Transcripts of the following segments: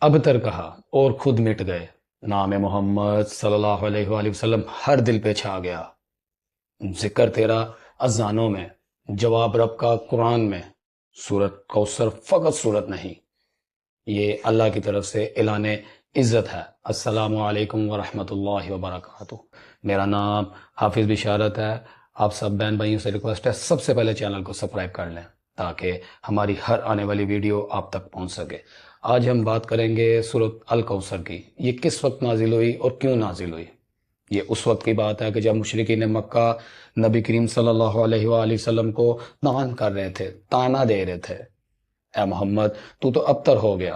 ابتر کہا اور خود مٹ گئے، نام محمد صلی اللہ علیہ وآلہ وسلم ہر دل پہ چھا گیا۔ ذکر تیرا اذانوں میں، جواب رب کا قرآن میں، سورت کوثر فقط سورت نہیں، یہ اللہ کی طرف سے اعلان عزت ہے۔ السلام علیکم ورحمۃ اللہ وبرکاتہ۔ میرا نام حافظ بشارت ہے۔ آپ سب بہن بھائیوں سے ریکویسٹ ہے سب سے پہلے چینل کو سبسکرائب کر لیں تاکہ ہماری ہر آنے والی ویڈیو آپ تک پہنچ سکے۔ آج ہم بات کریں گے سورۃ الکوثر کی۔ یہ کس وقت نازل ہوئی اور کیوں نازل ہوئی؟ یہ اس وقت کی بات ہے کہ جب مشرکین مکہ نبی کریم صلی اللہ علیہ وآلہ وسلم کو طعن کر رہے تھے، طعنہ دے رہے تھے، اے محمد تو ابتر ہو گیا۔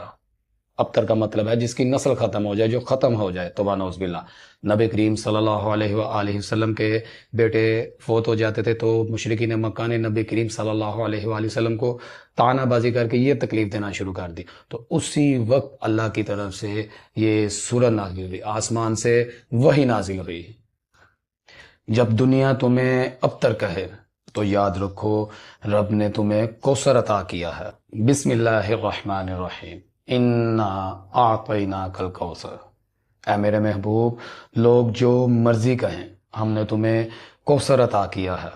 ابتر کا مطلب ہے جس کی نسل ختم ہو جائے، جو ختم ہو جائے، توبہ نعوذ باللہ۔ نبی کریم صلی اللہ علیہ وآلہ وسلم کے بیٹے فوت ہو جاتے تھے تو مشرکین مکہ نے نبی کریم صلی اللہ علیہ وآلہ وسلم کو طعنہ بازی کر کے یہ تکلیف دینا شروع کر دی۔ تو اسی وقت اللہ کی طرف سے یہ سورت نازل ہوئی، آسمان سے وحی نازل ہوئی۔ جب دنیا تمہیں ابتر کہے تو یاد رکھو رب نے تمہیں کوثر عطا کیا ہے۔ بسم اللہ الرحمن الرحیم، انا اعطیناک الکوثر۔ اے میرے محبوب، لوگ جو مرضی کہیں، ہم نے تمہیں کوثر عطا کیا ہے۔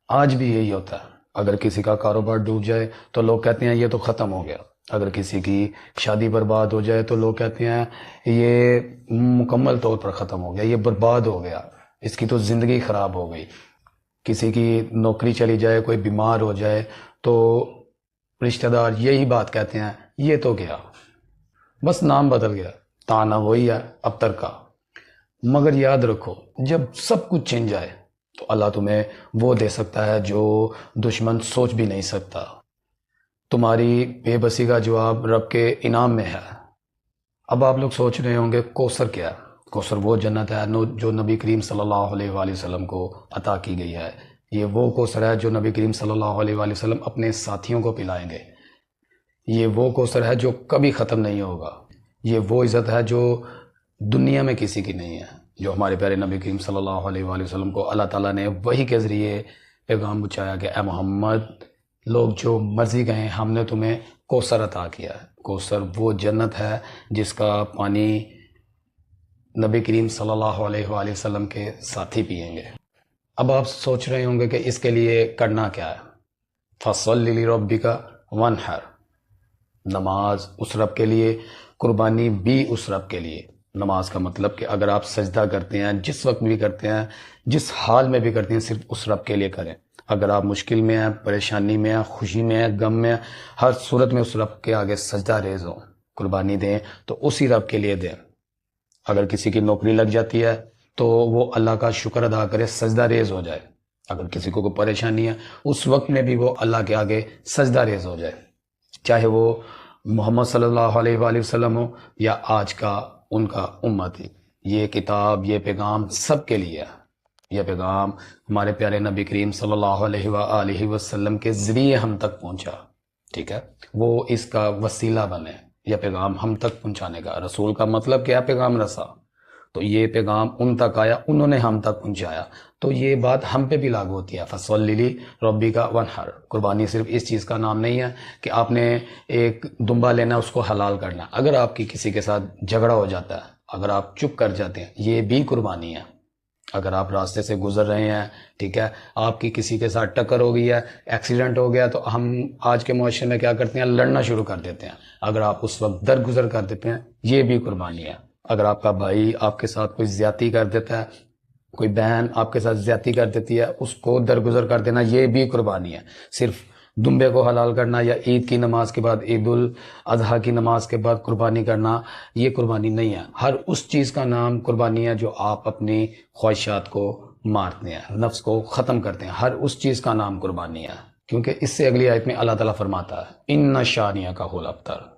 آج بھی یہی ہوتا ہے، اگر کسی کا کاروبار ڈوب جائے تو لوگ کہتے ہیں یہ تو ختم ہو گیا، اگر کسی کی شادی برباد ہو جائے تو لوگ کہتے ہیں یہ مکمل طور پر ختم ہو گیا، یہ برباد ہو گیا، اس کی تو زندگی خراب ہو گئی۔ کسی کی نوکری چلی جائے، کوئی بیمار ہو جائے تو رشتہ دار یہی بات کہتے ہیں یہ تو گیا، بس نام بدل گیا، طعنہ وہی ہے ابتر کا۔ مگر یاد رکھو جب سب کچھ چھن جائے تو اللہ تمہیں وہ دے سکتا ہے جو دشمن سوچ بھی نہیں سکتا۔ تمہاری بے بسی کا جواب رب کے انعام میں ہے۔ اب آپ لوگ سوچ رہے ہوں گے کوثر کیا ہے؟ کوثر وہ جنت ہے جو نبی کریم صلی اللہ علیہ وآلہ وسلم کو عطا کی گئی ہے۔ یہ وہ کوثر ہے جو نبی کریم صلی اللہ علیہ وآلہ وسلم اپنے ساتھیوں کو پلائیں گے۔ یہ وہ کوثر ہے جو کبھی ختم نہیں ہوگا۔ یہ وہ عزت ہے جو دنیا میں کسی کی نہیں ہے، جو ہمارے پیارے نبی کریم صلی اللہ علیہ وآلہ وسلم کو اللہ تعالیٰ نے وحی کے ذریعے پیغام پہنچایا کہ اے محمد، لوگ جو مرضی کہیں، ہم نے تمہیں کوثر عطا کیا ہے۔ کوثر وہ جنت ہے جس کا پانی نبی کریم صلی اللہ علیہ وآلہ وسلم کے ساتھی پئیں گے۔ اب آپ سوچ رہے ہوں گے کہ اس کے لیے کرنا کیا ہے؟ فَصَلِّ لِرَبِّكَ وَانْحَرْ، نماز اس رب کے لیے، قربانی بھی اس رب کے لیے۔ نماز کا مطلب کہ اگر آپ سجدہ کرتے ہیں، جس وقت بھی کرتے ہیں، جس حال میں بھی کرتے ہیں، صرف اس رب کے لیے کریں۔ اگر آپ مشکل میں ہیں، پریشانی میں ہیں، خوشی میں ہیں، غم میں ہیں، ہر صورت میں اس رب کے آگے سجدہ ریز ہوں۔ قربانی دیں تو اسی رب کے لیے دیں۔ اگر کسی کی نوکری لگ جاتی ہے تو وہ اللہ کا شکر ادا کرے، سجدہ ریز ہو جائے۔ اگر کسی کو کوئی پریشانی ہے اس وقت میں بھی وہ اللہ کے آگے سجدہ ریز ہو جائے، چاہے وہ محمد صلی اللہ علیہ وآلہ وسلم ہو یا آج کا ان کا امتی۔ یہ کتاب، یہ پیغام سب کے لیے ہے۔ یہ پیغام ہمارے پیارے نبی کریم صلی اللہ علیہ وآلہ وسلم کے ذریعے ہم تک پہنچا، ٹھیک ہے؟ وہ اس کا وسیلہ بنے، یہ پیغام ہم تک پہنچانے کا۔ رسول کا مطلب کیا؟ پیغام رسا۔ تو یہ پیغام ان تک آیا، انہوں نے ہم تک پہنچایا، تو یہ بات ہم پہ بھی لاگو ہوتی ہے۔ فَصَلِّ لِرَبِّكَ وَانْحَرْ۔ قربانی صرف اس چیز کا نام نہیں ہے کہ آپ نے ایک دمبا لینا، اس کو حلال کرنا۔ اگر آپ کی کسی کے ساتھ جھگڑا ہو جاتا ہے، اگر آپ چپ کر جاتے ہیں، یہ بھی قربانی ہے۔ اگر آپ راستے سے گزر رہے ہیں، ٹھیک ہے، آپ کی کسی کے ساتھ ٹکر ہو گئی ہے، ایکسیڈنٹ ہو گیا، تو ہم آج کے معاشرے میں کیا کرتے ہیں؟ لڑنا شروع کر دیتے ہیں۔ اگر آپ اس وقت درگزر کر دیتے ہیں، یہ بھی قربانی ہے۔ اگر آپ کا بھائی آپ کے ساتھ کوئی زیادتی کر دیتا ہے، کوئی بہن آپ کے ساتھ زیادتی کر دیتی ہے، اس کو درگزر کر دینا، یہ بھی قربانی ہے۔ صرف دمبے کو حلال کرنا یا عید کی نماز کے بعد، عید الاضحیٰ کی نماز کے بعد قربانی کرنا، یہ قربانی نہیں ہے۔ ہر اس چیز کا نام قربانی ہے جو آپ اپنی خواہشات کو مارتے ہیں، نفس کو ختم کرتے ہیں، ہر اس چیز کا نام قربانی ہے۔ کیونکہ اس سے اگلی آیت میں اللہ تعالیٰ فرماتا ہے اِنَّ شَانِئَکَ هُوَ الْأَبْتَرُ،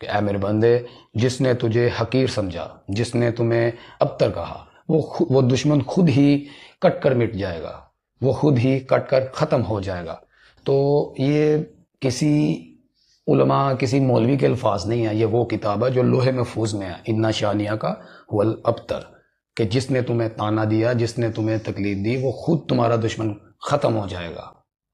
کہ اے میرے بندے، جس نے تجھے حقیر سمجھا، جس نے تمہیں ابتر کہا، وہ دشمن خود ہی کٹ کر مٹ جائے گا، وہ خود ہی کٹ کر ختم ہو جائے گا۔ تو یہ کسی علماء، کسی مولوی کے الفاظ نہیں ہیں، یہ وہ کتاب ہے جو لوح محفوظ میں ہے۔ اِنَّ شَانِئَکَ هُوَ الْأَبْتَرُ، کہ جس نے تمہیں طعنہ دیا، جس نے تمہیں تکلیف دی، وہ خود تمہارا دشمن ختم ہو جائے گا۔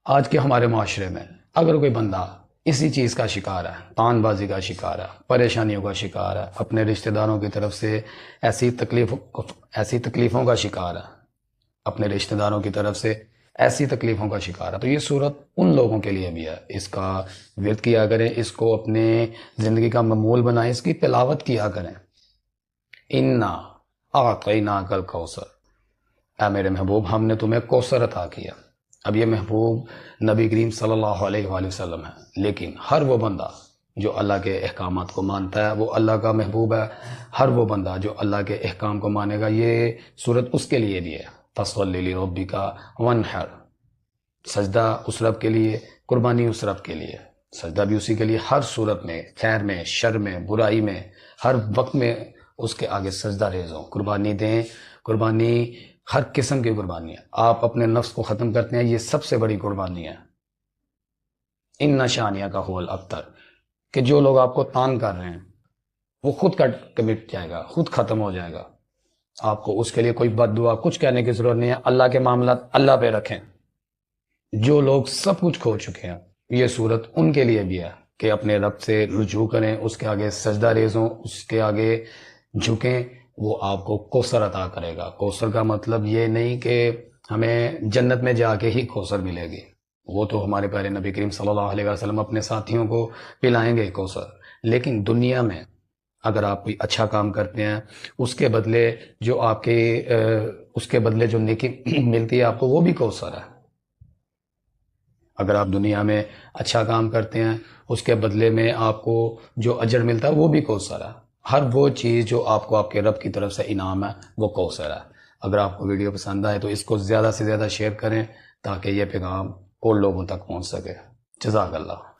آج کے ہمارے معاشرے میں اگر کوئی بندہ اسی چیز کا شکار ہے، تان بازی کا شکار ہے، پریشانیوں کا شکار ہے، اپنے رشتہ داروں کی طرف سے ایسی تکلیفوں کا شکار ہے، اپنے رشتہ داروں کی طرف سے ایسی تکلیفوں کا شکار ہے۔ تو یہ صورت ان لوگوں کے لیے بھی ہے، اس کا ورد کیا کریں، اس کو اپنے زندگی کا معمول بنائیں، اس کی تلاوت کیا کریں۔ انا اعطیناک الکوثر، اے میرے محبوب ہم نے تمہیں کوثر عطا کیا۔ اب یہ محبوب نبی کریم صلی اللہ علیہ وآلہ وسلم ہے، لیکن ہر وہ بندہ جو اللہ کے احکامات کو مانتا ہے وہ اللہ کا محبوب ہے۔ ہر وہ بندہ جو اللہ کے احکام کو مانے گا، یہ صورت اس کے لیے بھی ہے۔ فَصَلِّ لِرَبِّكَ وَانْحَرْ، سجدہ اس رب کے لیے، قربانی اس رب کے لیے، سجدہ بھی اسی کے لیے۔ ہر صورت میں، خیر میں، شر میں، برائی میں، ہر وقت میں اس کے آگے سجدہ ریز ہوں، قربانی دیں۔ قربانی ہر قسم کی قربانی ہے، آپ اپنے نفس کو ختم کرتے ہیں، یہ سب سے بڑی قربانی ہے۔ ان شانیہ کا هو الابتر، کہ جو لوگ آپ کو تان کر رہے ہیں وہ خود کٹ مٹ جائے گا، خود ختم ہو جائے گا۔ آپ کو اس کے لیے کوئی بد دعا کچھ کہنے کی ضرورت نہیں ہے، اللہ کے معاملات اللہ پہ رکھیں۔ جو لوگ سب کچھ کھو چکے ہیں، یہ صورت ان کے لیے بھی ہے کہ اپنے رب سے رجوع کریں، اس کے آگے سجدہ ریز ہوں، اس کے آگے جھکیں، وہ آپ کو کوثر عطا کرے گا۔ کوثر کا مطلب یہ نہیں کہ ہمیں جنت میں جا کے ہی کوثر ملے گی، وہ تو ہمارے پیارے نبی کریم صلی اللہ علیہ وسلم اپنے ساتھیوں کو پلائیں گے کوثر، لیکن دنیا میں اگر آپ کوئی اچھا کام کرتے ہیں، اس کے بدلے جو نیکی ملتی ہے آپ کو، وہ بھی کوثر ہے۔ اگر آپ دنیا میں اچھا کام کرتے ہیں، اس کے بدلے میں آپ کو جو اجر ملتا ہے وہ بھی کوثر ہے۔ ہر وہ چیز جو آپ کو آپ کے رب کی طرف سے انعام ہے وہ کوثر ہے۔ اگر آپ کو ویڈیو پسند آئے تو اس کو زیادہ سے زیادہ شیئر کریں تاکہ یہ پیغام اور لوگوں تک پہنچ سکے۔ جزاک اللہ۔